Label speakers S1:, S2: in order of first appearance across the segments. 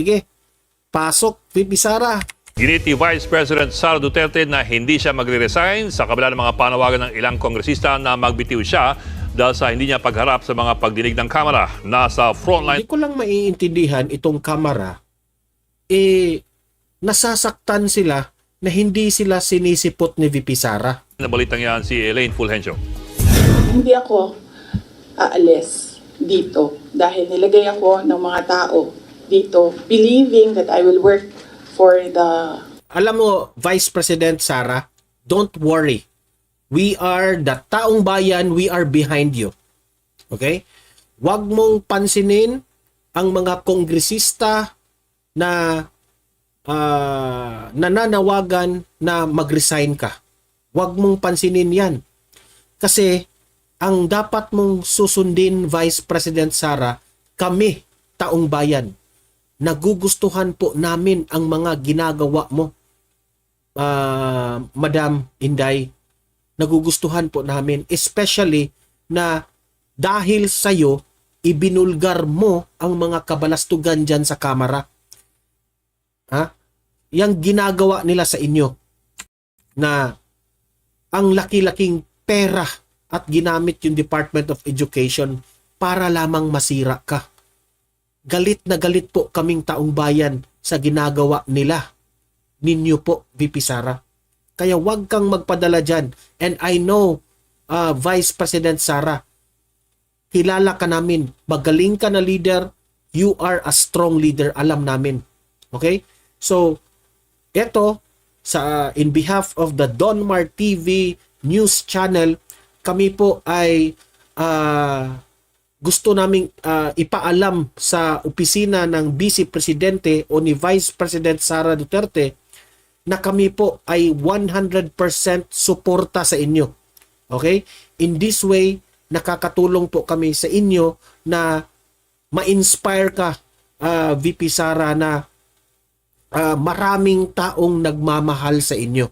S1: Sige, pasok, VP Sara.
S2: Ginit ni Vice President Sara Duterte na hindi siya magre-resign sa kabila ng mga panawagan ng ilang kongresista na magbitiw siya dahil sa hindi niya pagharap sa mga pagdinig ng Kamara. Nasa frontline.
S1: Hindi ko lang maiintindihan itong Kamara, nasasaktan sila na hindi sila sinisipot ni VP Sara.
S2: Nabalitang yan si Elaine Fulgencio.
S3: Hindi ako aalis dito dahil nilagay ako ng mga tao dito believing that I will work for the...
S1: Alam mo, Vice President Sara, don't worry. We are the taong bayan, we are behind you. Okay? Huwag mong pansinin ang mga kongresista na nananawagan na mag-resign ka. Huwag mong pansinin yan. Kasi ang dapat mong susundin, Vice President Sara, kami, taong bayan. Nagugustuhan po namin ang mga ginagawa mo, Madam Inday. Nagugustuhan po namin, especially na dahil sa'yo, ibinulgar mo ang mga kabalastugan dyan sa Kamara. Yang ginagawa nila sa inyo na ang laki-laking pera at ginamit yung Department of Education para lamang masira ka. Galit na galit po kaming taong bayan sa ginagawa nila. Ninyo po, VP Sara. Kaya wag kang magpadala dyan. And I know, Vice President Sara, kilala ka namin. Magaling ka na leader. You are a strong leader. Alam namin. Okay? So, eto, in behalf of the Donmar TV News Channel, kami po ay gusto naming ipaalam sa opisina ng Vice Presidente o ni Vice President Sara Duterte na kami po ay 100% suporta sa inyo. Okay? In this way, nakakatulong po kami sa inyo na ma-inspire ka, VP Sara, na maraming taong nagmamahal sa inyo.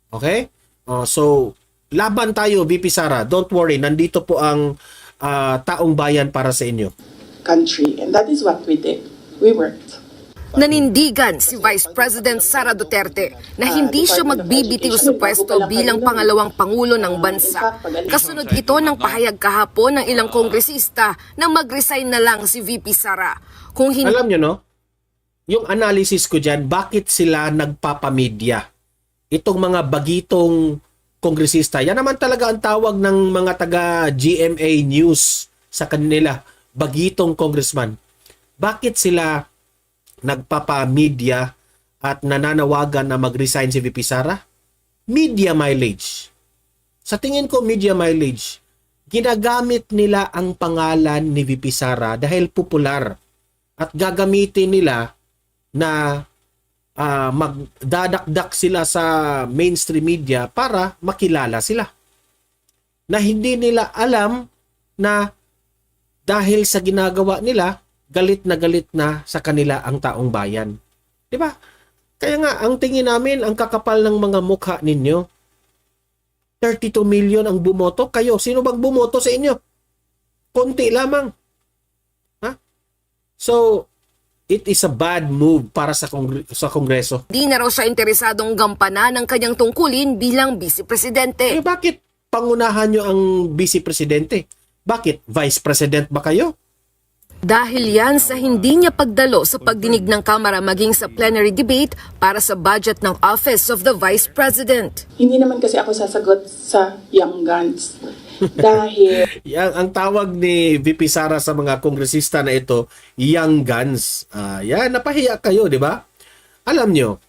S1: Okay? So, laban tayo, VP Sara. Don't worry, nandito po ang taong bayan para sa inyo.
S3: Country. And that is what we did. We worked.
S4: Nanindigan si Vice President Sara Duterte na hindi siya magbibitiw sa pwesto bilang pangalawang pangulo ng bansa. Kasunod ito ng pahayag kahapon ng ilang kongresista na mag-resign na lang si VP Sara. Kung hindi...
S1: Alam nyo, no? Yung analysis ko dyan, bakit sila nagpapamedya? Itong mga bagitong kongresista. Yan naman talaga ang tawag ng mga taga GMA News sa kanila, bagitong congressman. Bakit sila nagpapamedya at nananawagan na mag-resign si VP Sara? Media mileage. Sa tingin ko, media mileage. Ginagamit nila ang pangalan ni VP Sara dahil popular at gagamitin nila na magdadakdak sila sa mainstream media para makilala sila. Na hindi nila alam na dahil sa ginagawa nila, galit na sa kanila ang taong bayan. Di ba? Kaya nga, ang tingin namin, ang kakapal ng mga mukha ninyo, 32 million ang bumoto. Kayo, sino bang bumoto sa inyo? Konti lamang. So, it is a bad move para sa Kongreso.
S4: Di na raw siya interesadong gampanan ang kanyang tungkulin bilang Vice Presidente.
S1: Bakit pangunahan nyo ang Vice Presidente? Bakit? Vice President ba kayo?
S4: Dahil yan sa hindi niya pagdalo sa pagdinig ng Kamara maging sa plenary debate para sa budget ng Office of the Vice President.
S3: Hindi naman kasi ako sasagot sa young guns. Dahil...
S1: Ang tawag ni VP Sara sa mga kongresista na ito, young guns. Yan, napahiya kayo, di ba? Alam nyo,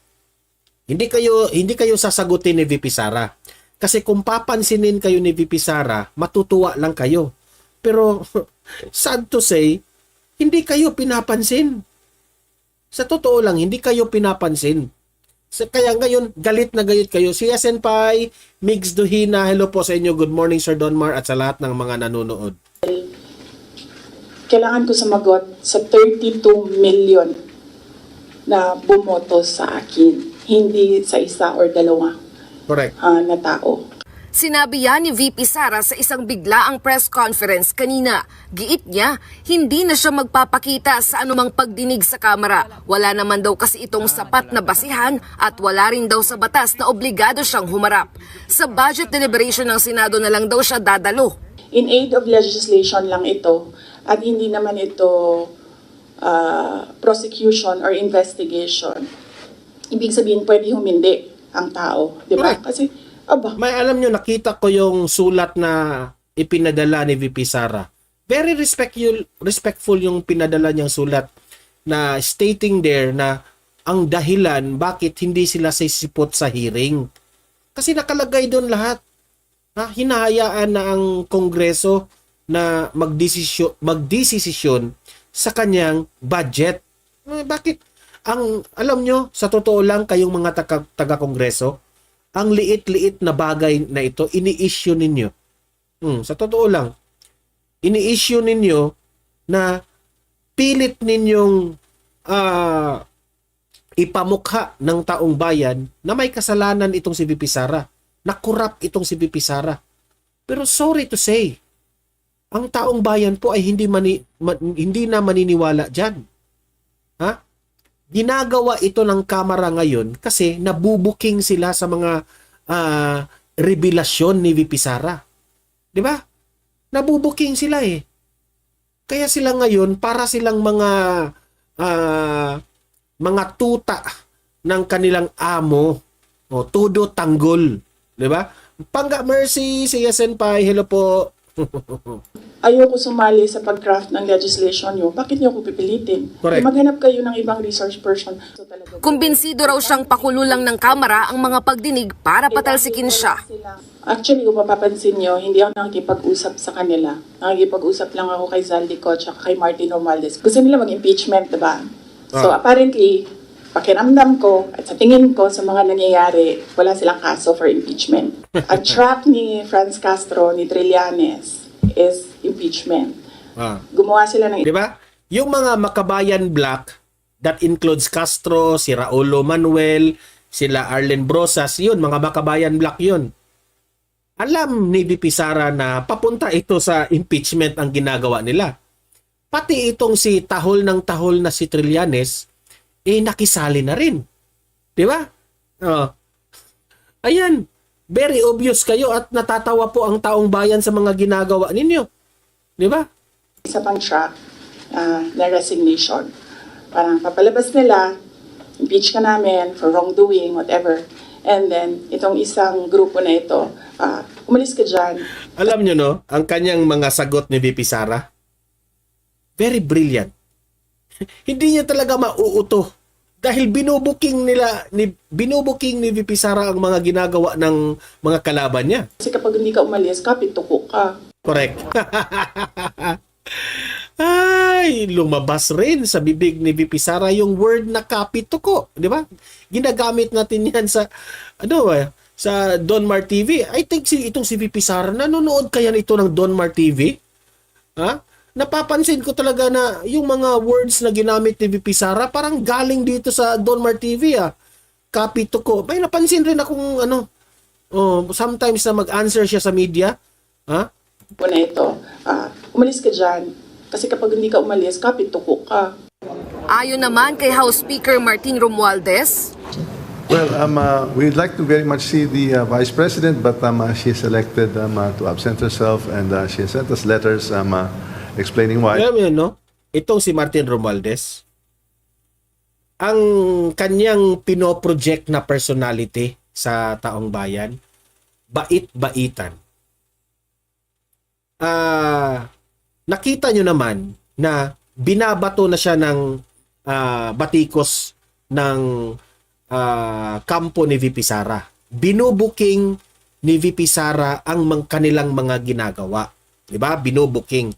S1: hindi kayo sasagutin ni VP Sara. Kasi kung papansinin kayo ni VP Sara, matutuwa lang kayo. Pero, sad to say, hindi kayo pinapansin. Sa totoo lang, hindi kayo pinapansin. Kaya ngayon, galit na galit kayo. Si Senpai, Migs Duhina, hello po sa inyo. Good morning, Sir Donmar, at sa lahat ng mga nanonood.
S3: Kailangan ko sumagot sa 32 million na bumoto sa akin. Hindi sa isa or dalawa
S1: Correct.
S3: na tao.
S4: Sinabi yan ni VP Sara sa isang biglaang press conference kanina. Giit niya, hindi na siya magpapakita sa anumang pagdinig sa kamera. Wala naman daw kasi itong sapat na basihan at wala rin daw sa batas na obligado siyang humarap. Sa budget deliberation ng Senado na lang daw siya dadalo.
S3: In aid of legislation lang ito at hindi naman ito prosecution or investigation. Ibig sabihin, pwede humindi ang tao, di ba?
S1: Correct.
S3: Kasi, aba,
S1: May alam nyo, nakita ko yung sulat na ipinadala ni VP Sara. Very respectful yung pinadala niyang sulat na stating there na ang dahilan bakit hindi sila sisipot sa hearing. Kasi nakalagay doon lahat. Hinahayaan na ang Kongreso na magdesisyon sa kanyang budget. Bakit? Alam nyo, sa totoo lang, kayong mga taga-Kongreso, ang liit-liit na bagay na ito, ini-issue ninyo. Sa totoo lang, ini-issue ninyo na pilit ninyong ipamukha ng taong bayan na may kasalanan itong si VP Sara, na corrupt itong si VP Sara. Pero sorry to say, ang taong bayan po ay hindi na maniniwala dyan. Ginagawa ito ng Kamara ngayon kasi nabubuking sila sa mga revelasyon ni VP Sara. Di ba? Nabubuking sila eh. Kaya sila ngayon, para silang mga tuta ng kanilang amo. Tudo tanggol. Di ba? Pangga Mercy, si Senpai, hello po.
S3: ayoko sumali sa pag-craft ng legislation nyo. Bakit nyo ako pipilitin?
S1: Correct.
S3: Maghanap kayo ng ibang research person. So, talaga,
S4: Kumbinsido raw siyang pakululang ng kamera ang mga pagdinig para patalsikin siya.
S3: Actually, kung mapapansin nyo, hindi ako nakikipag-usap sa kanila. Nakikipag-usap lang ako kay Zaldico at kay Martin Romualdez. Gusto nila mag-impeachment, diba? So apparently, pakiramdam ko at sa tingin ko sa mga nangyayari, wala silang kaso for impeachment. Ang track ni Franz Castro, ni Trillanes, is impeachment. Gumawa sila ng...
S1: Di ba? Yung mga Makabayan Black, that includes Castro, si Raulo Manuel, sila Arlen Brosas, yun, mga Makabayan Black yun. Alam ni VP Sara na papunta ito sa impeachment ang ginagawa nila. Pati itong si tahol ng tahol na si Trillanes, nakisali na rin. Di ba? Ayan, very obvious kayo at natatawa po ang taong bayan sa mga ginagawa ninyo. Di ba?
S3: Isa pang track na resignation. Parang papalabas nila, impeach ka namin for wrongdoing, whatever. And then, itong isang grupo na ito, umalis ka dyan.
S1: Alam nyo no, ang kanyang mga sagot ni VP Sara, very brilliant. Hindi niya talaga mauuto. Dahil binubuking ni VP Sara ang mga ginagawa ng mga kalaban niya.
S3: Kasi kapag hindi ka umalis, kapituko ka.
S1: Correct. Ay, lumabas rin sa bibig ni VP Sara yung word na kapituko, di ba? Ginagamit natin yan sa sa Donmar TV. I think itong si VP Sara, nanonood kaya nito ng Donmar TV? Napapansin ko talaga na yung mga words na ginamit ni VP Sara parang galing dito sa Donmar TV kapituko. May napansin rin akong sometimes na mag-answer siya sa media.
S3: Na ito, umalis ka dyan. Kasi kapag hindi ka umalis, kapituko ka.
S4: Ayon naman kay House Speaker Martin Romualdez,
S5: Well, we'd like to very much see the Vice President, but she is elected to absent herself, and she has sent us letters explaining why.
S1: Alam mo yun, no? Itong si Martin Romualdez, ang kanyang pinoproject na personality sa taong bayan, bait-baitan. Nakita nyo naman na binabato na siya ng batikos ng kampo ni VP Sara. Binubuking ni VP Sara ang kanilang mga ginagawa. Diba? Binubuking.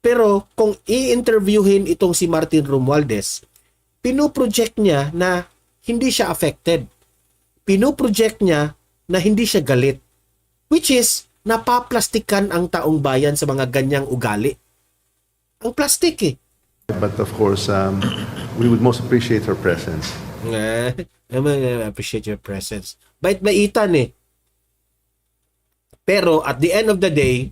S1: Pero kung i-interviewin itong si Martin Romualdez, pinoproject niya na hindi siya affected. Pinoproject niya na hindi siya galit. Which is, napaplastikan ang taong bayan sa mga ganyang ugali. Ang plastic eh.
S5: But of course, we would most appreciate her presence.
S1: I appreciate your presence. Bait-baitan eh. Pero at the end of the day,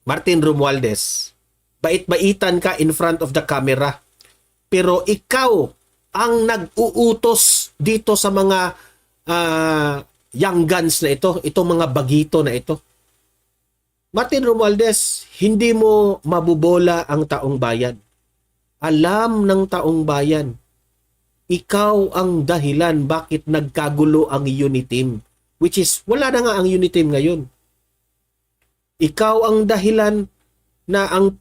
S1: Martin Romualdez, bait-baitan ka in front of the camera. Pero ikaw ang nag-uutos dito sa mga young guns na ito, itong mga bagito na ito. Martin Romualdez, hindi mo mabubola ang taong bayan. Alam ng taong bayan, ikaw ang dahilan bakit nagkagulo ang Uniteam. Which is, wala na nga ang Uniteam ngayon. Ikaw ang dahilan na ang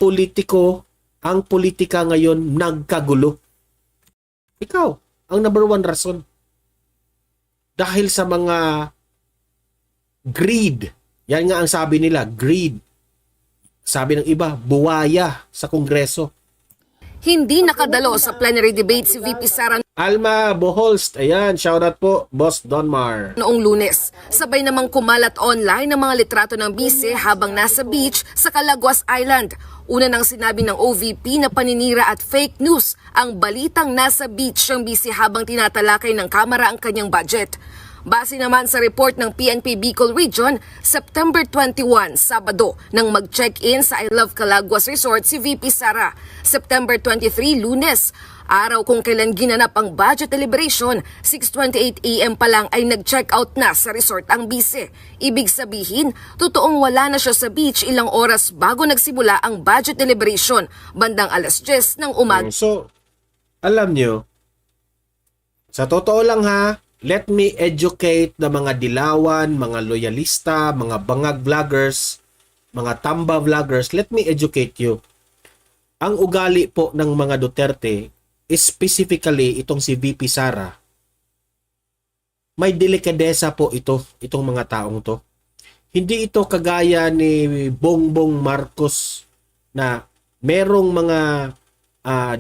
S1: politika ngayon nagkagulo. Ikaw, ang number one rason. Dahil sa mga greed. Yan nga ang sabi nila, greed. Sabi ng iba, buwaya sa Kongreso.
S4: Hindi nakadalo sa plenary debate si VP Sara
S1: Alma Boholst, ayan, shoutout po, Boss Donmar.
S4: noong Lunes. Sabay namang kumalat online ang mga litrato ng bise habang nasa beach sa Calaguas Island. Una nang sinabi ng OVP na paninira at fake news ang balitang nasa beach ang bise habang tinatalakay ng kamera ang kanyang budget. Base naman sa report ng PNP Bicol Region, September 21, Sabado, nang mag-check-in sa I Love Calaguas Resort si VP Sara. September 23, Lunes, araw kung kailan ginanap ang budget deliberation, 6:28 AM pa lang ay nag-check-out na sa resort ang bise. Ibig sabihin, totoong wala na siya sa beach ilang oras bago nagsimula ang budget deliberation, bandang alas 10 ng umaga.
S1: So, alam nyo, sa totoo lang let me educate the mga dilawan, mga loyalista, mga bangag vloggers, mga tamba vloggers, let me educate you. Ang ugali po ng mga Duterte, specifically itong si VP Sara, may delikadesa po itong mga taong to. Hindi ito kagaya ni Bongbong Marcos na merong mga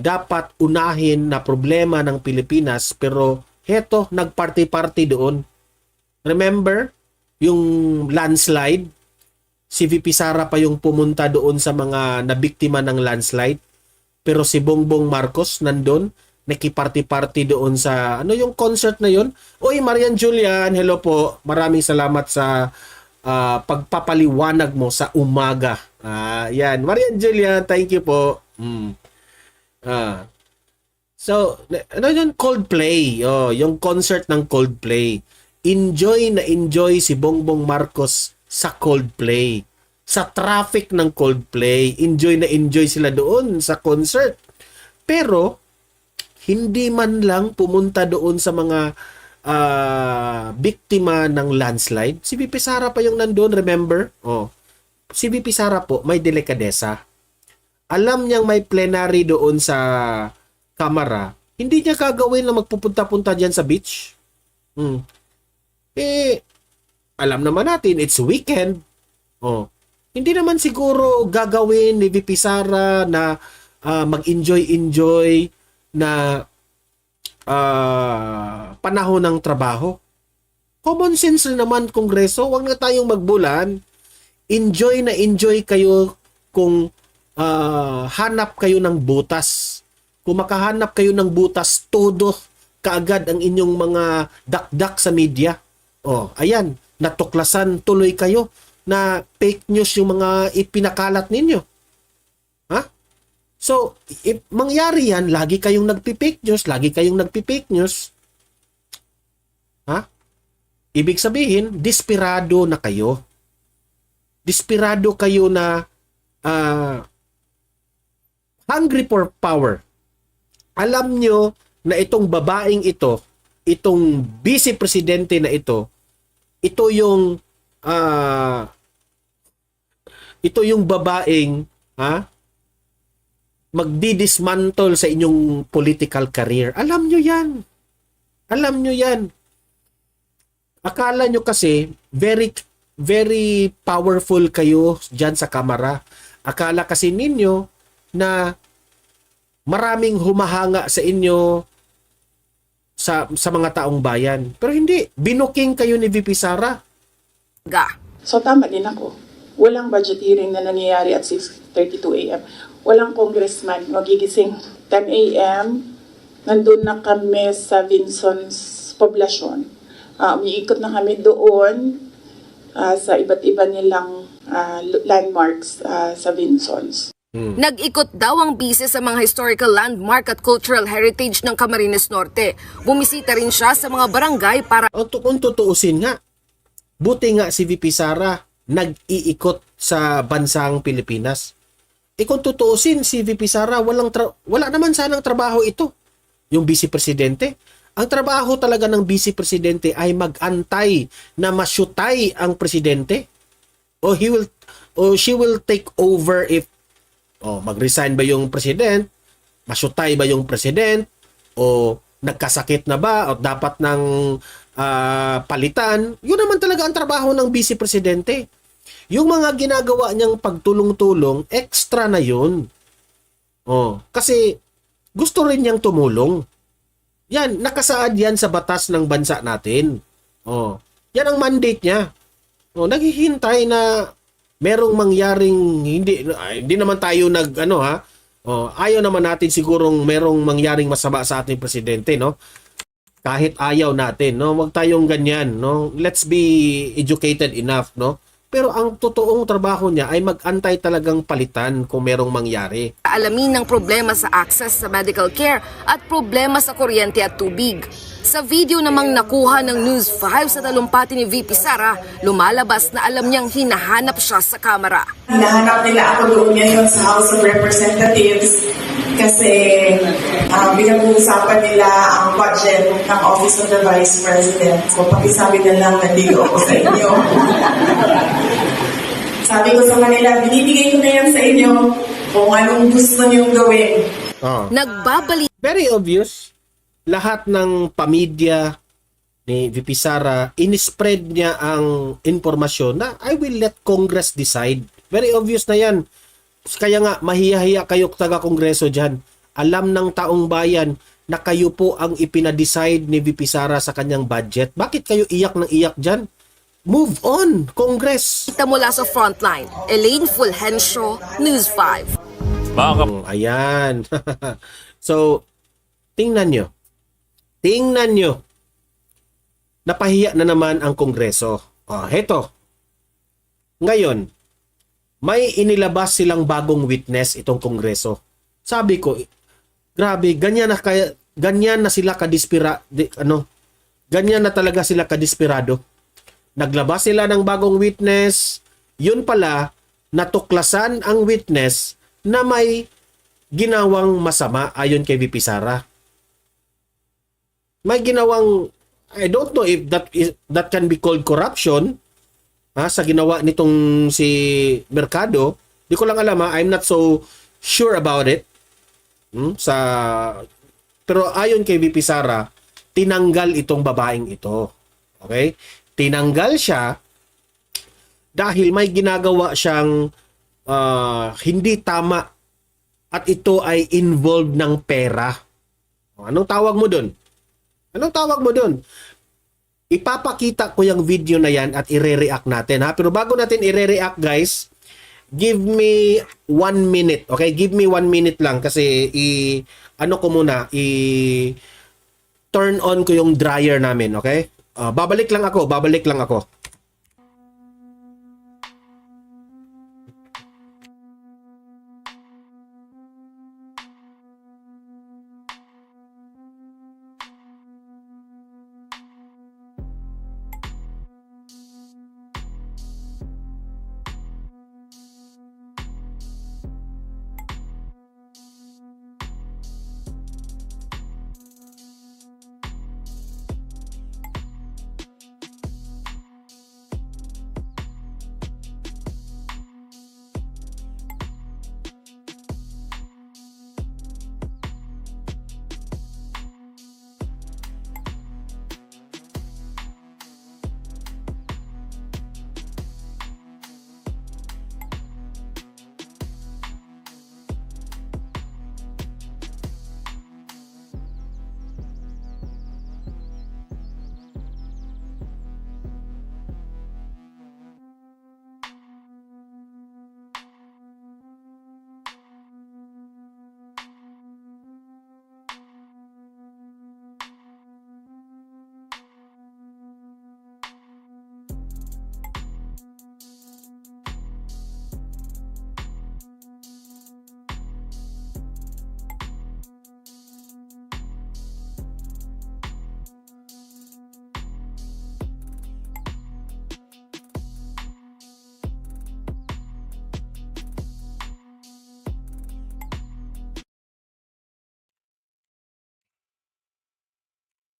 S1: dapat unahin na problema ng Pilipinas pero heto, nagparty-party doon. Remember, yung landslide, si VP Sara pa yung pumunta doon sa mga nabiktima ng landslide. Pero si Bongbong Marcos nandun, nakiparty-party doon sa, yung concert na yun? Uy, Marian Julian, hello po. Maraming salamat sa pagpapaliwanag mo sa umaga. Yan, Marian Julian, thank you po. So, yung Coldplay, yung concert ng Coldplay. Enjoy na enjoy si Bongbong Marcos sa Coldplay. Sa traffic ng Coldplay, enjoy na enjoy sila doon sa concert. Pero, hindi man lang pumunta doon sa mga biktima ng landslide. Si VP Sara pa yung nandun, remember? Si VP Sara po, may delikadesa. Alam niyang may plenary doon sa kamera, hindi niya gagawin na magpupunta-punta dyan sa beach. Alam naman natin, it's weekend. Hindi naman siguro gagawin ni VP Sara na mag-enjoy-enjoy na panahon ng trabaho. Common sense na naman, Kongreso. Huwag na tayong magbulan. Enjoy na enjoy kayo kung hanap kayo ng butas. Kung makahanap kayo ng butas, todo kaagad ang inyong mga dakdak sa media. Ayan, natuklasan tuloy kayo na fake news yung mga ipinakalat ninyo. So, if mangyari yan, lagi kayong nagpi-fake news. Ibig sabihin, desperado na kayo. Desperado kayo na hungry for power. Alam nyo na itong babaeng ito, itong vice-presidente na ito yung babaeng magdidismantle sa inyong political career. Alam nyo yan. Akala nyo kasi very, very powerful kayo dyan sa kamera. Akala kasi ninyo na maraming humahanga sa inyo sa mga taong bayan. Pero hindi. Binuking kayo ni VP Sara.
S3: So tama din ako. Walang budget hearing na nangyayari at 6:32 AM. Walang congressman. Magigising 10 AM. Nandun na kami sa Vinson's poblasyon. Umiikot na kami doon. sa iba't iba nilang landmarks sa Vinsons.
S4: Nag-ikot daw ang bise sa mga historical landmark at cultural heritage ng Camarines Norte. Bumisita rin siya sa mga barangay para
S1: Kung tutuusin nga, buti nga si VP Sara nag-iikot sa bansang Pilipinas. Kung tutuusin si VP Sara, wala naman sanang trabaho ito, yung Vice Presidente. Ang trabaho talaga ng Vice Presidente ay mag-antay na masyutay ang Presidente. O she will take over if mag-resign ba yung President, masyutay ba yung President, o nagkasakit na ba, o dapat ng palitan. Yun naman talaga ang trabaho ng Vice Presidente. Yung mga ginagawa niyang pagtulong-tulong, extra na yun. Kasi gusto rin niyang tumulong. Yan, nakasaad yan sa batas ng bansa natin. Yan ang mandate niya. Naghihintay na merong mangyaring hindi naman tayo ayaw naman natin sigurong merong mangyaring masama sa ating presidente, no? Kahit ayaw natin, no? Wag tayong ganyan, no? Let's be educated enough, no? Pero ang totoong trabaho niya ay mag-antay talagang palitan kung merong mangyari.
S4: alamin ng problema sa access sa medical care at problema sa kuryente at tubig. Sa video namang nakuha ng News 5 sa talumpati ni VP Sara, lumalabas na alam niyang hinahanap siya sa kamera.
S6: Hinahanap nila ako doon ngayon sa House of Representatives kasi pinag-uusapan nila ang budget ng Office of the Vice President. So pakisabi na lang na dito ako sa inyo. Sabi ko sa kanila, binibigay ko na yan sa inyo kung anong gusto niyong gawin.
S4: Nagbabalik
S1: Very obvious. Lahat ng pamilya ni VP Sara, in-spread niya ang informasyon na I will let Congress decide. Very obvious na yan. Kaya nga, mahiya-hiya kayo taga-kongreso dyan. Alam ng taong bayan na kayo po ang ipinadecide ni VP Sara sa kanyang budget. Bakit kayo iyak ng iyak dyan? Move on, Congress!
S4: mula sa frontline, Elaine Fulgencio, News 5.
S1: Ayan. So, tingnan nyo. Napahiya na naman ang Kongreso. Heto. Ngayon, may inilabas silang bagong witness itong Kongreso. Sabi ko, grabe, ganyan na sila ganyan na talaga sila kadesperado. Naglabas sila ng bagong witness. Yun pala, natuklasan ang witness na may ginawang masama ayon kay VP Sara. May ginawang, I don't know if that can be called corruption sa ginawa nitong si Mercado. Di ko lang alam I'm not so sure about it. Pero ayon kay VP Sara, tinanggal itong babaeng ito. Okay? Tinanggal siya dahil may ginagawa siyang hindi tama at ito ay involved ng pera. Anong tawag mo dun? Ipapakita ko yung video na yan at ire-react natin, ha? Pero bago natin ire-react, guys, give me 1 minute. Okay? Give me 1 minute lang kasi turn on ko yung dryer namin. Okay? Babalik lang ako.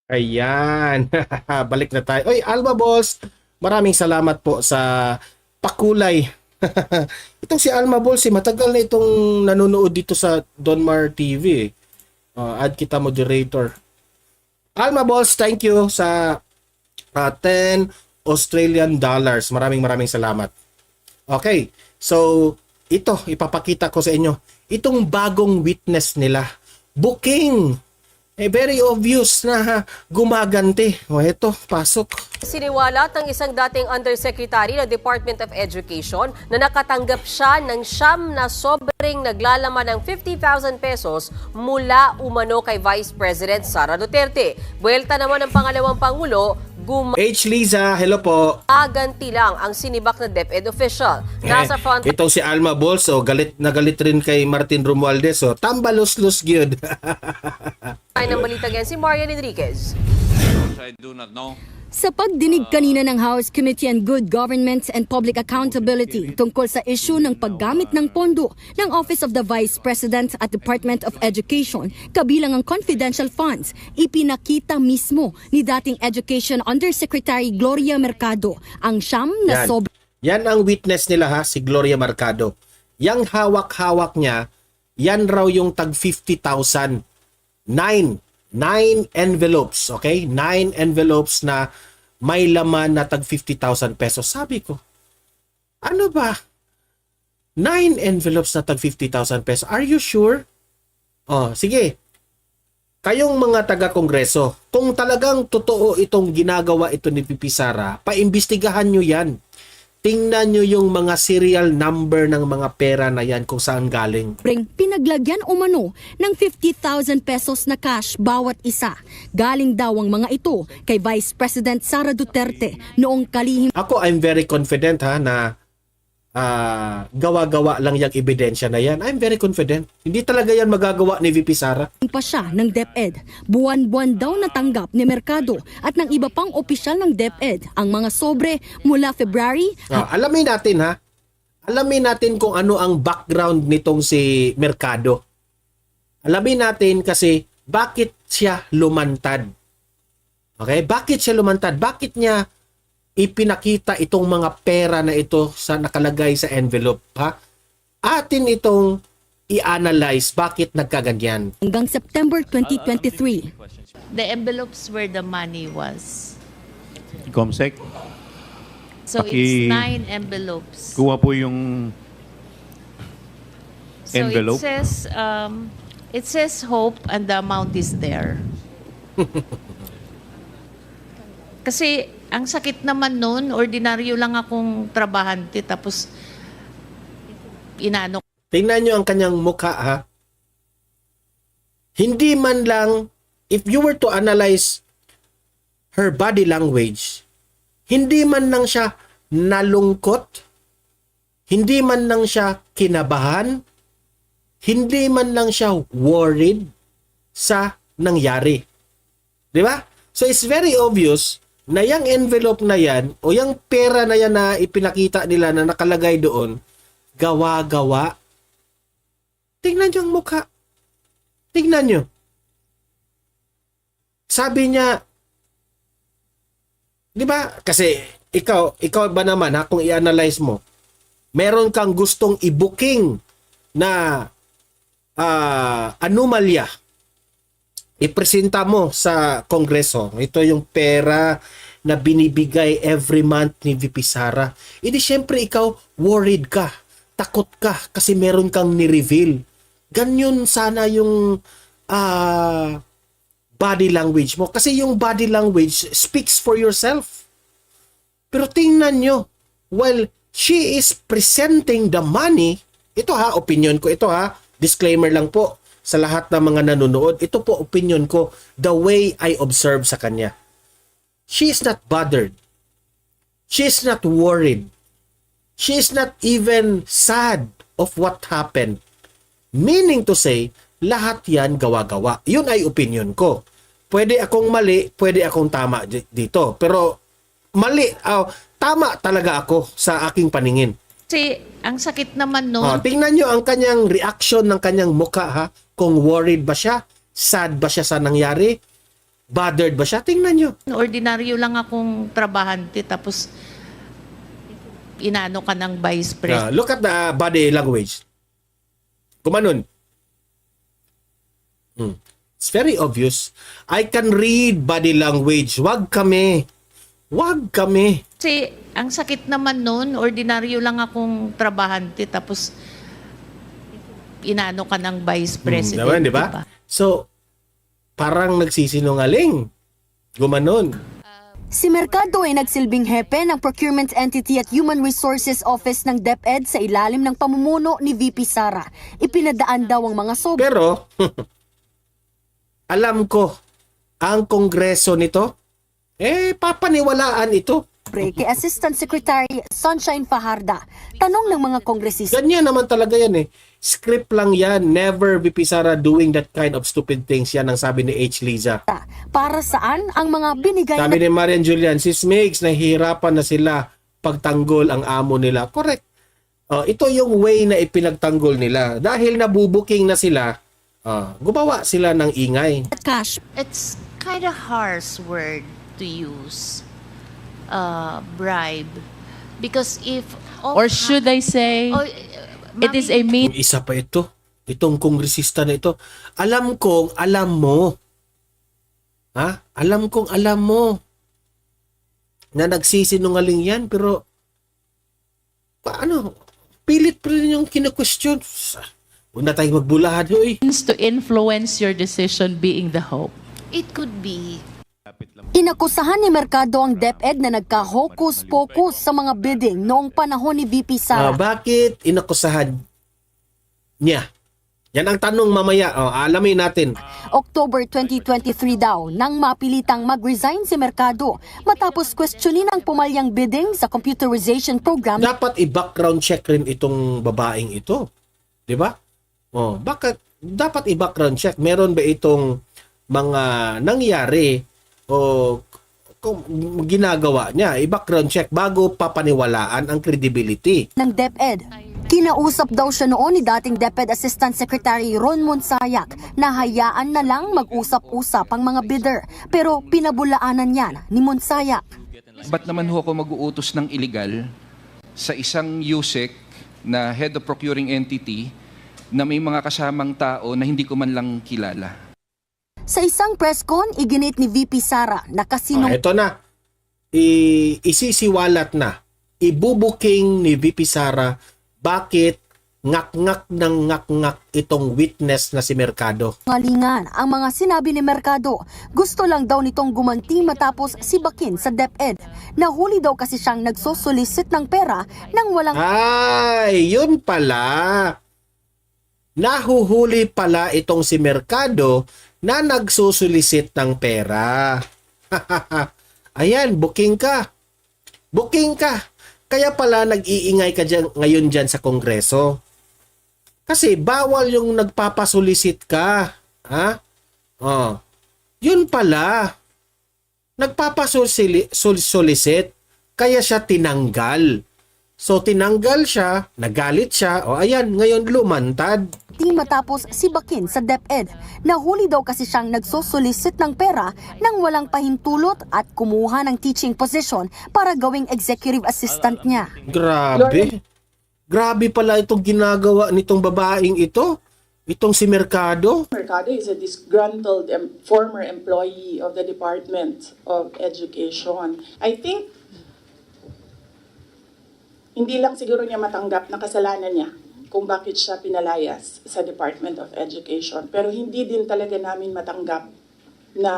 S1: Ayan. Balik na tayo. Oy, Alma Balls, maraming salamat po sa pakulay. Itong si Alma Balls, matagal na itong nanonood dito sa Donmar TV. Add kita moderator. Alma Balls, thank you sa 10 Australian dollars. Maraming salamat. Okay, so ito, ipapakita ko sa inyo. Itong bagong witness nila. Booking. Very obvious na gumaganti. O eto, pasok.
S7: Siniwalat ng isang dating undersecretary ng Department of Education na nakatanggap siya ng siyam na sobrang naglalaman ng 50,000 pesos mula umano kay Vice President Sara Duterte. Buwelta naman ng pangalawang Pangulo,
S1: H. Liza, hello po.
S7: gumaganti lang ang sinibak na DepEd official. Nasa front
S1: Itong si Alma Balls, galit na galit rin kay Martin Romualdez. Tambalos-los gyud.
S7: line ng balita again si Marian Enriquez.
S8: I do not know.
S9: Sa pagdinig kanina ng House Committee on Good Government and Public Accountability tungkol sa isyu ng paggamit ng pondo ng Office of the Vice President at Department of Education kabilang ang confidential funds, ipinakita mismo ni dating Education Undersecretary Gloria Mercado ang siyam na
S1: Yan. Yan ang witness nila ha, si Gloria Mercado. Yang hawak-hawak niya, yan raw yung tag 50,000. 9 envelopes, okay? 9 envelopes na may laman na tag 50,000 pesos. Sabi ko, ano ba? 9 envelopes na tag 50,000 pesos. Are you sure? Sige. Kayong mga taga-kongreso, kung talagang totoo itong ginagawa ito ni Pipi Sara, paimbestigahan nyo yan. Tingnan nyo yung mga serial number ng mga pera na yan kung saan galing.
S9: Pinaglagyan umano ng 50,000 pesos na cash bawat isa. Galing daw ang mga ito kay Vice President Sara Duterte noong kalihim
S1: Ako, I'm very confident ha na gawa-gawa lang yung ebidensya na yan. I'm very confident. Hindi talaga yan magagawa ni VP Sara.
S9: pa siya ng DepEd. Buwan-buwan daw natanggap ni Mercado at ng iba pang opisyal ng DepEd ang mga sobre mula February.
S1: Alamin natin ha. Alamin natin kung ano ang background nitong si Mercado. Alamin natin kasi bakit siya lumantad. Okay? Bakit siya lumantad? Bakit niya ipinakita itong mga pera na ito sa nakalagay sa envelope, ha? Atin itong i-analyze bakit nagkaganyan.
S9: Hanggang September 2023.
S10: The envelopes where the money was.
S8: Comsec,
S10: So
S8: Paki-
S10: it's 9 envelopes.
S8: kuha po yung envelope.
S10: So it says hope and the amount is there. Kasi ang sakit naman nun, ordinaryo lang akong trabahante tapos inano.
S1: Tingnan nyo ang kanyang mukha, ha? Hindi man lang, if you were to analyze her body language, hindi man lang siya nalungkot, hindi man lang siya kinabahan, hindi man lang siya worried sa nangyari. Di ba? So it's very obvious na yung envelope na yan o yung pera na yan na ipinakita nila na nakalagay doon, gawa-gawa. Tingnan nyo ang mukha. Tingnan nyo. Sabi niya, di ba? Kasi ikaw ba naman ha, kung i-analyze mo, meron kang gustong i-booking na anomalya. Ipresenta mo sa Kongreso. Ito yung pera na binibigay every month ni VP Sara. Hindi syempre ikaw worried ka, takot ka kasi meron kang ni-reveal. Ganyan sana yung body language mo. Kasi yung body language speaks for yourself. Pero tingnan nyo, while she is presenting the money, ito ha, opinion ko ito ha, disclaimer lang po sa lahat ng mga nanonood, ito po opinion ko, the way I observe sa kanya. She is not bothered. She is not worried. She is not even sad of what happened. Meaning to say, lahat yan gawa-gawa. Yun ay opinion ko. Pwede akong mali, pwede akong tama dito. Pero mali, tama talaga ako sa aking paningin.
S10: Kasi ang sakit naman nun.
S1: Tingnan nyo ang kanyang reaction ng kanyang mukha ha. Kung worried ba siya, sad ba siya sa nangyari, Bothered ba siya? Tingnan nyo.
S10: Ordinaryo lang akong trabahante tapos inano ka ng vice president.
S1: Look at the body language. Kumanon. It's very obvious. I can read body language. Wag kami. Wag kami.
S10: Kasi ang sakit naman nun, ordinaryo lang akong trabahante tapos inano ka ng vice president.
S1: Naman, di ba?
S10: diba?
S1: So, parang nagsisinungaling. Gumanon.
S9: Si Mercado ay nagsilbing hepe ng Procurement Entity at Human Resources Office ng DepEd sa ilalim ng pamumuno ni VP Sara. Ipinadaan daw ang mga sobra.
S1: Pero, alam ko, ang kongreso nito, papaniwalaan ito.
S9: Kay Assistant Secretary Sunshine Fajarda. Tanong ng mga kongresista.
S1: Ganyan naman talaga yan eh. Script lang yan. Never VP Sara doing that kind of stupid things. Yan ang sabi ni H. Liza.
S9: Para saan ang mga binigay
S1: Sabi ni Marian Julian, si Smigs, nahihirapan na sila pagtanggol ang amo nila. Correct. Ito yung way na ipinagtanggol nila. Dahil nabubuking na sila, gumawa sila ng ingay.
S9: cash?
S10: It's kind of harsh word to use, bribe. Because if...
S11: Or should I say, it is a
S1: Yung isa pa ito, itong kongresista na ito, alam kong alam mo. Ha? Alam kong alam mo na nagsisinungaling yan, pero paano? Pilit pa rin yung kina-question. Huwag na tayong magbulahad. Hoy.
S11: means to influence your decision being the hope.
S10: It could be.
S9: Inakusahan ni Mercado ang DepEd na nagka-hocus-pocus sa mga bidding noong panahon ni VP Sara.
S1: Bakit inakusahan niya? Yan ang tanong mamaya. Alamin natin.
S9: October 2023 daw nang mapilitang mag-resign si Mercado matapos questionin ang pumalyang bidding sa computerization program.
S1: Dapat i-background check rin itong babaeng ito. 'Di ba? Bakit dapat i-background check? Meron ba itong mga nangyari o kung ginagawa niya, i-background check bago papaniwalaan ang credibility
S9: ng DepEd. Kinausap daw siya noon ni dating DepEd Assistant Secretary Ron Monsayak na hayaan na lang mag-usap-usap ang mga bidder. Pero pinabulaanan yan ni Monsayak.
S12: Ba't naman ho ako mag-uutos ng illegal sa isang USEC na head of procuring entity na may mga kasamang tao na hindi ko man lang kilala?
S9: Sa isang press con, iginit ni VP Sara na
S1: Ito na. Isisiwalat na. Ibubuking ni VP Sara bakit ngak-ngak ng ngak-ngak itong witness na si Mercado.
S9: Ngalingan ang mga sinabi ni Mercado. Gusto lang daw nitong gumanti matapos sibakin sa DepEd. Nahuli daw kasi siyang nagsosolicit ng pera nang walang...
S1: Ay, yun pala. Nahuhuli pala itong si Mercado na nagsusulisit ng pera. Ayan, booking ka. Booking ka. Kaya pala nag-iingay ka ngayon dyan sa Kongreso. Kasi bawal yung nagpapasulisit ka. Ha? Yun pala. Nagpapasulisit. Kaya siya tinanggal. So tinanggal siya, nagalit siya, ayan, ngayon lumantad.
S9: Matapos sibakin sa DepEd. Nahuli daw kasi siyang nagsosolicit ng pera nang walang pahintulot at kumuha ng teaching position para gawing executive assistant niya.
S1: Grabe. Grabe pala itong ginagawa nitong babaeng ito. Itong si Mercado.
S3: Mercado is a disgruntled former employee of the Department of Education. I think hindi lang siguro niya matanggap na kasalanan niya kung bakit siya pinalayas sa Department of Education. Pero hindi din talaga namin matanggap na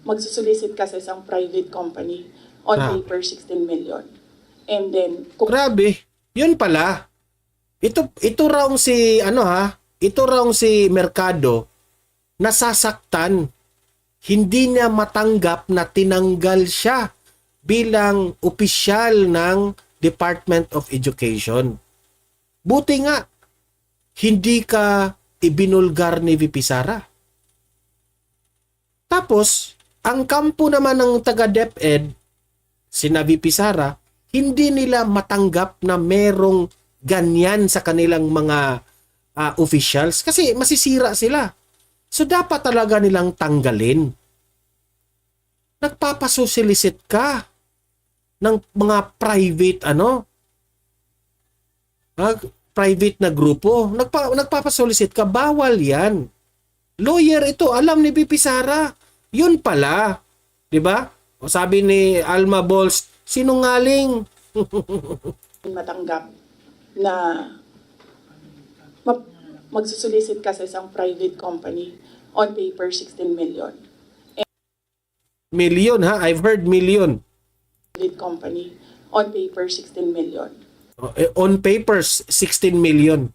S3: magsusulisit ka sa isang private company on paper 16 million. And then...
S1: Grabe. Yun pala. Ito raw si, ito raw si Mercado nasasaktan. Hindi niya matanggap na tinanggal siya bilang opisyal ng Department of Education. Buti nga, hindi ka ibinulgar ni VP Sara. Tapos, ang kampo naman ng taga-DepEd, sina VP Sara, hindi nila matanggap na merong ganyan sa kanilang mga officials kasi masisira sila. So dapat talaga nilang tanggalin. Nagpapasosilisit ka ng mga private private na grupo. Nagpapasolisit ka, bawal yan. Lawyer ito, alam ni VP Sara. Yun pala. 'Di ba? O sabi ni Alma Balls, sinungaling.
S3: Matanggap na magsusulisit ka sa isang private company on paper 16 million.
S1: Million ha? I've heard million.
S3: Private company on paper 16 million.
S1: On papers 16 million.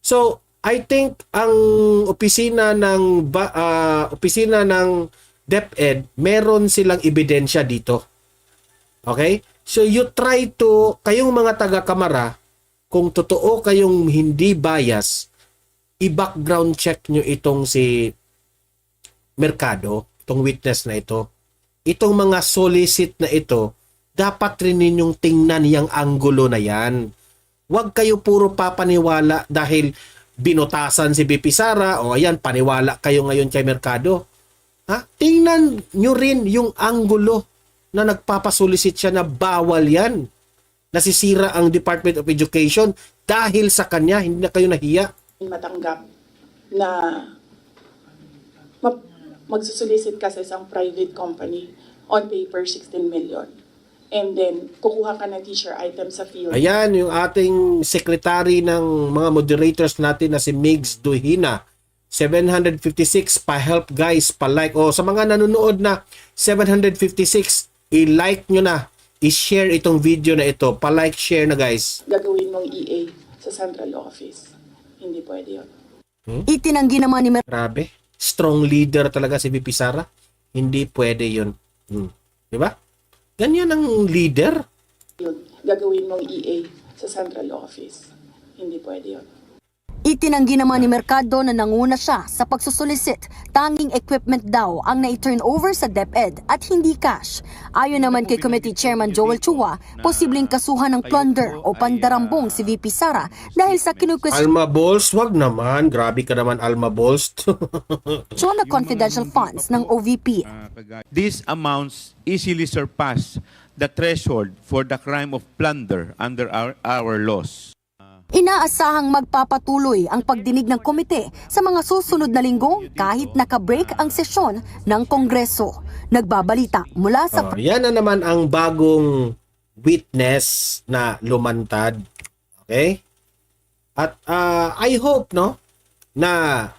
S1: So, I think ang opisina ng DepEd, meron silang ebidensya dito. Okay? So you try to, kayong mga taga-kamara, kung totoo kayong hindi bias, i-background check nyo itong si Mercado, itong witness na ito. Itong mga solicit na ito, dapat rin ninyong tingnan yung anggulo na yan. Huwag kayo puro papaniwala dahil binutasan si VP Sara o ayan, paniwala kayo ngayon kay Mercado. Ha? Tingnan nyo rin yung anggulo na nagpapasolisit siya na bawal yan. Nasisira ang Department of Education dahil sa kanya, hindi na kayo nahiya.
S3: Matanggap na magsusulisit ka sa isang private company on paper 16 million. And then, kukuha ka ng teacher item sa field.
S1: Ayan, yung ating secretary ng mga moderators natin na si Migs Duhina. 756, pa-help guys, pa-like. O sa mga nanonood na 756, i-like nyo na. I-share itong video na ito. Pa-like, share na guys.
S3: Gagawin mong EA sa central office. Hindi pwede yun.
S9: Itinanggi naman ni
S1: Grabe. Strong leader talaga si VP Sara. Hindi pwede yun. Diba? Ganyan ang leader.
S3: Yun. Gagawin mong EA sa central office. Hindi pwede yun.
S9: Itinanggi naman ni Mercado na nanguna siya sa pagsusulisit. Tanging equipment daw ang na-turn over sa DepEd at hindi cash. Ayon naman kay Committee Chairman Joel Chua, posibleng kasuhan ng plunder o pandarambong si VP Sara dahil sa kinukwestiyon
S1: Alma Balls, wag naman. Grabe ka naman, Alma Balls.
S9: na confidential funds ng OVP.
S8: These amounts easily surpass the threshold for the crime of plunder under our laws.
S9: Inaasahang magpapatuloy ang pagdinig ng komite sa mga susunod na linggo kahit nakabreak ang sesyon ng Kongreso. Nagbabalita mula sa...
S1: Yan na naman ang bagong witness na lumantad. Okay? At I hope na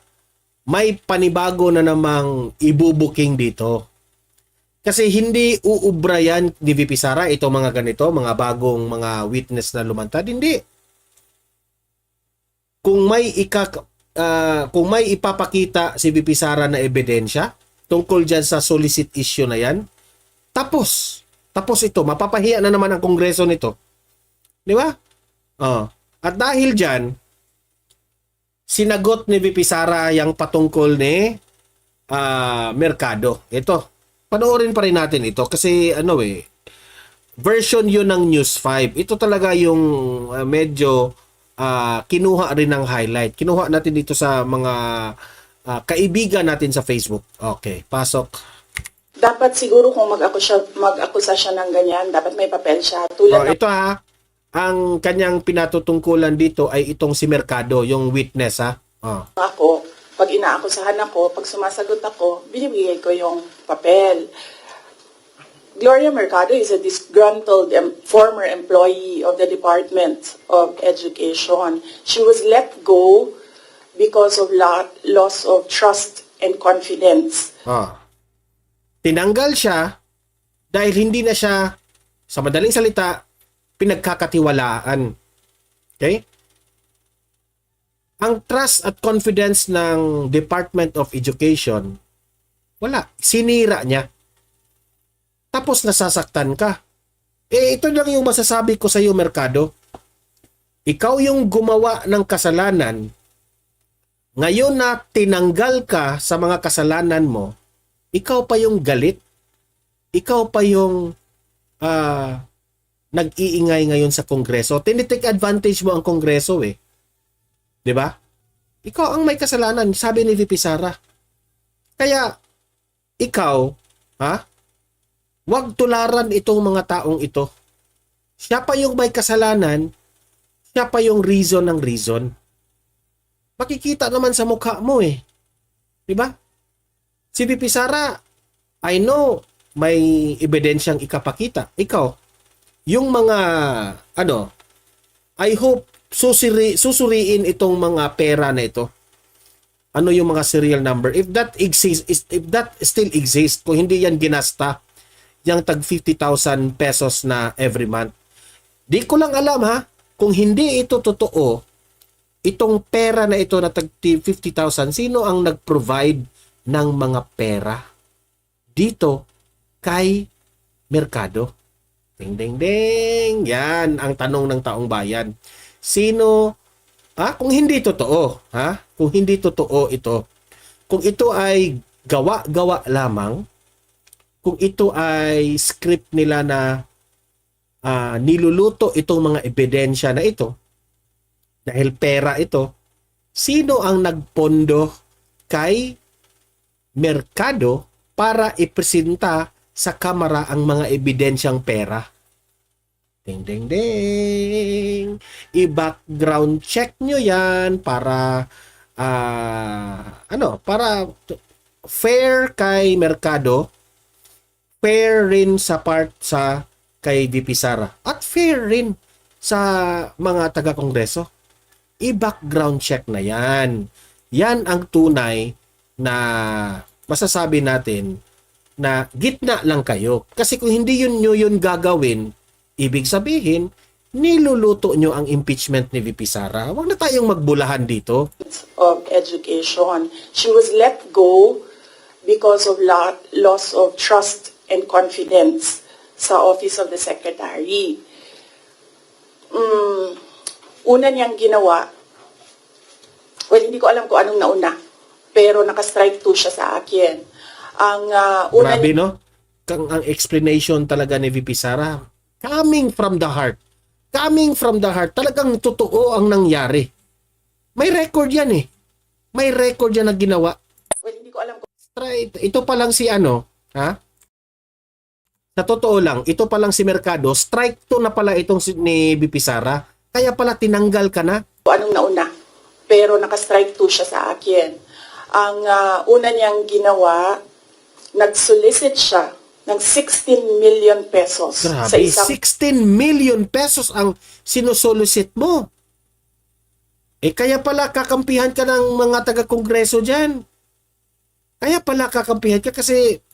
S1: may panibago na namang ibubuking dito. Kasi hindi uubra yan ni VP Sara, itong mga ganito, mga bagong mga witness na lumantad. Hindi. Kung may ipapakita si VP Sara na ebidensya tungkol dyan sa solicit issue na yan, tapos ito, mapapahiya na naman ang Kongreso nito. Di ba? At dahil dyan, sinagot ni VP Sara yung patungkol ni Mercado. Ito, panoorin pa rin natin ito kasi version yun ng News 5. Ito talaga yung medyo kinuha rin ng highlight. Kinuha natin dito sa mga kaibigan natin sa Facebook. Okay, pasok.
S3: Dapat siguro kung mag-akusa siya ng ganyan, dapat may papel siya.
S1: Ito ang kanyang pinatutungkulan dito ay itong si Mercado, yung witness
S3: Ako, pag inaakusahan ako, pag sumasagot ako, binibigay ko yung papel. Gloria Mercado is a disgruntled former employee of the Department of Education. She was let go because of loss of trust and confidence.
S1: Tinanggal siya dahil hindi na siya, sa madaling salita, pinagkakatiwalaan. Okay? Ang trust at confidence ng Department of Education, wala. Sinira niya. Tapos nasasaktan ka. Ito lang yung masasabi ko sa iyo, Mercado. Ikaw yung gumawa ng kasalanan. Ngayon na tinanggal ka sa mga kasalanan mo, ikaw pa yung galit. Ikaw pa yung nag-iingay ngayon sa Kongreso. Tinitake advantage mo ang Kongreso . Di ba? Ikaw ang may kasalanan, sabi ni VP Sara. Kaya, ikaw, wag tularan itong mga taong ito. Siya pa yung may kasalanan, siya pa yung reason ng reason. Makikita naman sa mukha mo eh. Diba? Si VP Sara, I know, may ebidensyang ikapakita. Ikaw, yung mga, I hope, susuriin itong mga pera na ito. Ano yung mga serial number? If that still exists, kung hindi yan ginasta, yung tag 50,000 pesos na every month. Di ko lang alam kung hindi ito totoo, itong pera na ito na tag 50,000, sino ang nag-provide ng mga pera dito kay Mercado? Ding ding ding. Yan ang tanong ng taong bayan. Sino kung hindi totoo, kung hindi totoo ito, kung ito ay gawa-gawa lamang, kung ito ay script nila na niluluto itong mga ebidensya na ito, dahil pera ito, sino ang nagpondo kay Mercado para ipresenta sa kamera ang mga ebidensyang pera? Ding ding ding. I-background check nyo yan para para fair kay Mercado, fair rin sa kay VP Sara, at fair rin sa mga taga-kongreso. I-background check na yan. Yan ang tunay na masasabi natin na gitna lang kayo. Kasi kung hindi nyo yun gagawin, ibig sabihin, niluluto nyo ang impeachment ni VP Sara. Huwag na tayong magbulahan dito.
S3: Of education. She was let go because of loss of trust and confidence sa Office of the Secretary. Una niyang ginawa, well, hindi ko alam kung anong nauna, pero naka-strike 2 siya sa akin. Ang
S1: Grabe, no? Ang explanation talaga ni VP Sara, coming from the heart. Coming from the heart. Talagang totoo ang nangyari. May record yan eh. May record yan na ginawa.
S3: Well, hindi ko alam kung
S1: Straight. Ito pa lang si Sa totoo lang, ito pa lang si Mercado, strike 2 na pala itong ni VP Sara. Kaya pala tinanggal ka na.
S3: anong nauna, pero naka-strike 2 siya sa akin. Ang una niyang ginawa, nag-solicit siya ng 16 million pesos.
S1: Grabe,
S3: Sa isang
S1: 16 million pesos ang sinusolicit mo. Kaya pala kakampihan ka ng mga taga-kongreso dyan. Kaya pala kakampihan ka kasi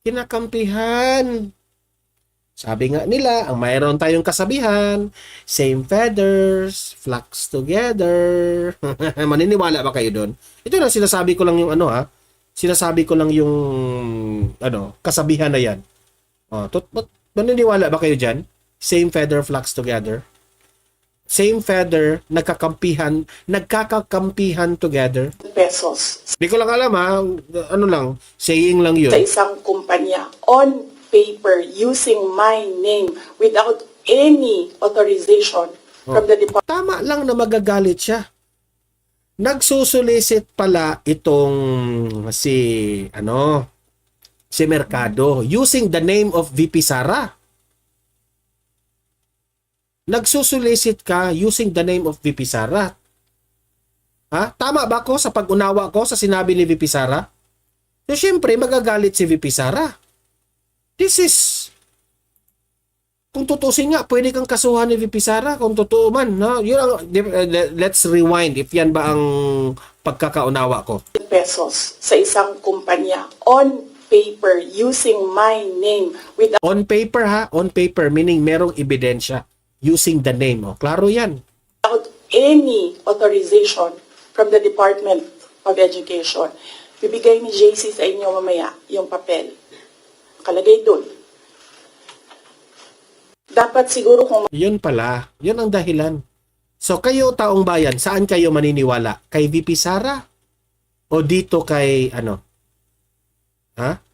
S1: kinakampihan. Sabi nga nila, ang mayroon tayong kasabihan, same feathers, flocks together. Maniniwala ba kayo doon? Ito na, sinasabi ko lang yung Sinasabi ko lang yung kasabihan na yan. Maniniwala ba kayo dyan? Same feather, flocks together. Same feather, nagkakakampihan together.
S3: Pesos.
S1: Hindi ko lang alam saying lang yun.
S3: Sa isang kumpanya, on paper, using my name, without any authorization from the department.
S1: Tama lang na magagalit siya. Nagsusulisit pala itong si Mercado using the name of VP Sara. Nagsusulisit ka using the name of VP Sara. Tama ba ko sa pag-unawa ko sa sinabi ni VP Sara? So, syempre, magagalit si VP Sara. Kung tutusin nga, pwede kang kasuhan ni VP Sara kung totoo man. No? Let's rewind if yan ba ang pagkakaunawa ko.
S3: Pesos sa isang kumpanya, on paper, using my name.
S1: On paper on paper, meaning merong ebidensya. Using the name. Klaro yan.
S3: Without any authorization from the Department of Education. Bibigay ni JC sa inyo mamaya yung papel. Kalagay doon. Dapat siguro kung...
S1: Yun pala. Yun ang dahilan. So kayo, taong bayan, saan kayo maniniwala? Kay VP Sara? O dito kay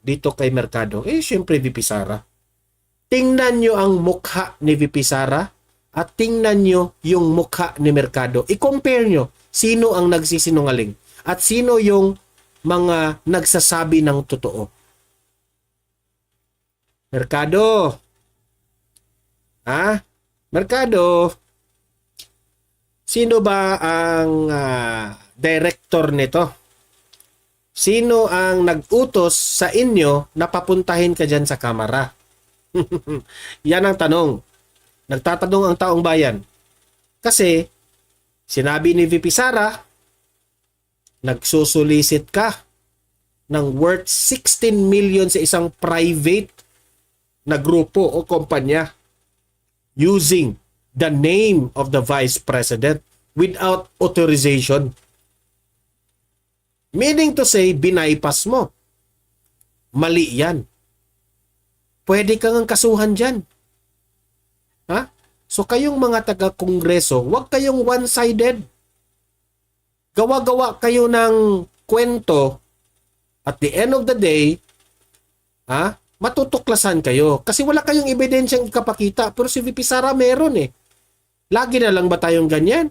S1: Dito kay Mercado? Syempre VP Sara. Tingnan nyo ang mukha ni VP Sara at tingnan nyo yung mukha ni Mercado. I-compare nyo sino ang nagsisinungaling. at sino yung mga nagsasabi ng totoo. Merkado. Merkado. Sino ba ang director nito? Sino ang nag-utos sa inyo na papuntahin ka dyan sa kamera? Yan ang tanong. Nagtatanong ang taong bayan. Kasi, sinabi ni VP Sara, nagsusulisit ka ng worth 16 million sa isang private na grupo o kumpanya using the name of the Vice President without authorization. Meaning to say, binaypas mo. Mali yan. Pwede kang kasuhan dyan. So kayong mga taga-kongreso, huwag kayong one-sided. Gawa-gawa kayo ng kwento. At the end of the day, matutuklasan kayo. Kasi wala kayong ebidensyang ikapakita. Pero si VP Sara meron eh. Lagi na lang ba tayong ganyan?